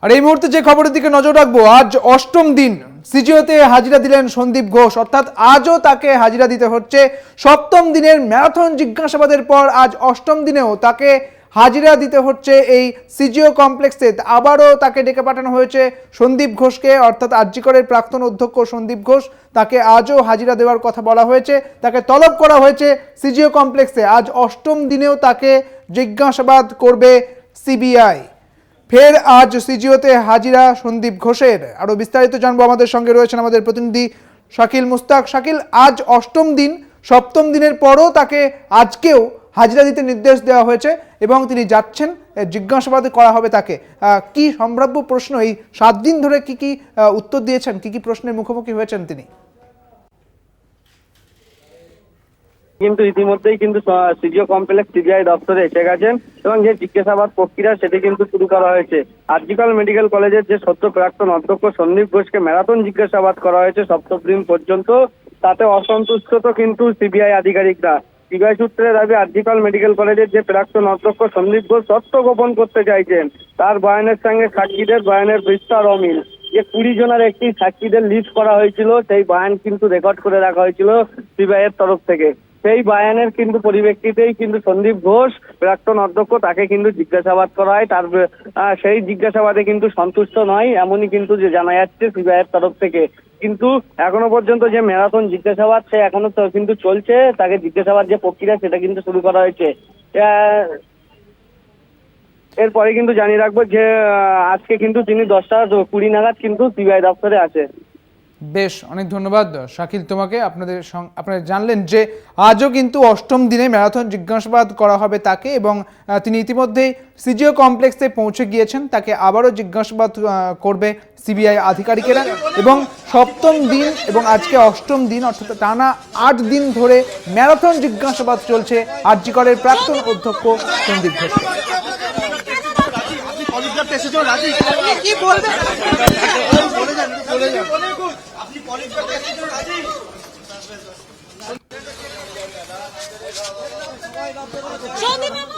আর এই মুহূর্তে যে খবরের দিকে নজর রাখবো, আজ অষ্টম দিন সিজিওতে হাজিরা দিলেন সন্দীপ ঘোষ। অর্থাৎ আজও তাকে হাজিরা দিতে হচ্ছে। সপ্তম দিনের ম্যারাথন জিজ্ঞাসাবাদের পর আজ অষ্টম দিনেও তাকে হাজিরা দিতে হচ্ছে এই সিজিও কমপ্লেক্সে। আবারও তাকে ডেকে পাঠানো হয়েছে সন্দীপ ঘোষকে, অর্থাৎ আরজিকরের প্রাক্তন অধ্যক্ষ সন্দীপ ঘোষ। তাকে আজও হাজিরা দেওয়ার কথা বলা হয়েছে, তাকে তলব করা হয়েছে সিজিও কমপ্লেক্সে। আজ অষ্টম দিনেও তাকে জিজ্ঞাসাবাদ করবে সিবিআই। ফের আজ সিজিওতে হাজিরা সন্দীপ ঘোষের। আরো বিস্তারিত জানবো, আমাদের সঙ্গে রয়েছেন আমাদের প্রতিনিধি শাকিল মুস্তাক। শাকিল, আজ অষ্টম দিন, সপ্তম দিনের পরও তাকে আজকেও হাজিরা দিতে নির্দেশ দেওয়া হয়েছে এবং তিনি যাচ্ছেন, জিজ্ঞাসাবাদ করা হবে তাকে। কি সম্ভাব্য প্রশ্ন, এই 7 দিন ধরে কি কি উত্তর দিয়েছেন, কি কি প্রশ্নের মুখোমুখি হয়েছেন তিনি? কিন্তু ইতিমধ্যেই কিন্তু সিজিও কমপ্লেক্স সিবিআই দপ্তরে এসে গেছেন এবং যে জিজ্ঞাসাবাদ প্রক্রিয়া সেটি কিন্তু শুরু করা হয়েছে। আরজিকর মেডিকেল কলেজের যে সদ্য প্রাক্তন অধ্যক্ষ সন্দীপ ঘোষকে ম্যারাথন জিজ্ঞাসাবাদ করা হয়েছে সপ্তম দিন পর্যন্ত, তাতে অসন্তুষ্ট তো কিন্তু সিবিআই আধিকারিকরা। সিবিআই সূত্রে দাবি, আরজিকর মেডিকেল কলেজের যে প্রাক্তন অধ্যক্ষ সন্দীপ ঘোষ তথ্য গোপন করতে চাইছেন। তার বয়ানের সঙ্গে সাক্ষীদের বয়ানের বিস্তার অমিল। যে 20 জনের একটি সাক্ষীদের লিস্ট করা হয়েছিল, সেই বয়ান কিন্তু রেকর্ড করে রাখা হয়েছিল সিবিআই এর তরফ থেকে। সেই বয়ানের কিন্তু পরিপ্রেক্ষিতেই কিন্তু সন্দীপ ঘোষ প্রাক্তন অধ্যক্ষ, তাকে কিন্তু জিজ্ঞাসাবাদ করা হয়। তার সেই জিজ্ঞাসাবাদে কিন্তু সন্তুষ্ট নয়, এমনই কিন্তু যে জানা যাচ্ছে সিবিআই এর তরফ থেকে। কিন্তু এখনো পর্যন্ত যে ম্যারাথন জিজ্ঞাসাবাদ সে এখনো কিন্তু চলছে। তাকে জিজ্ঞাসাবাদ যে প্রক্রিয়া সেটা কিন্তু শুরু করা হয়েছে। এরপরে কিন্তু জানিয়ে রাখবো যে আজকে কিন্তু তিনি 10টা 20 নাগাদ কিন্তু সিবিআই দপ্তরে আছে। বেশ, অনেক ধন্যবাদ শাকিল তোমাকে। আপনারা জানলেন যে আজও কিন্তু অষ্টম দিনে ম্যারাথন জিজ্ঞাসাবাদ করা হবে তাকে এবং তিনি ইতিমধ্যেই সিজিও কমপ্লেক্সে পৌঁছে গিয়েছেন। তাকে আবারও জিজ্ঞাসাবাদ করবে সিবিআই আধিকারিকেরা এবং সপ্তম দিন এবং আজকে অষ্টম দিন, অর্থাৎ টানা 8 দিন ধরে ম্যারাথন জিজ্ঞাসাবাদ চলছে আরজিকরের প্রাক্তন অধ্যক্ষ সন্দীপ ঘোষ। সন্দীপ বাবু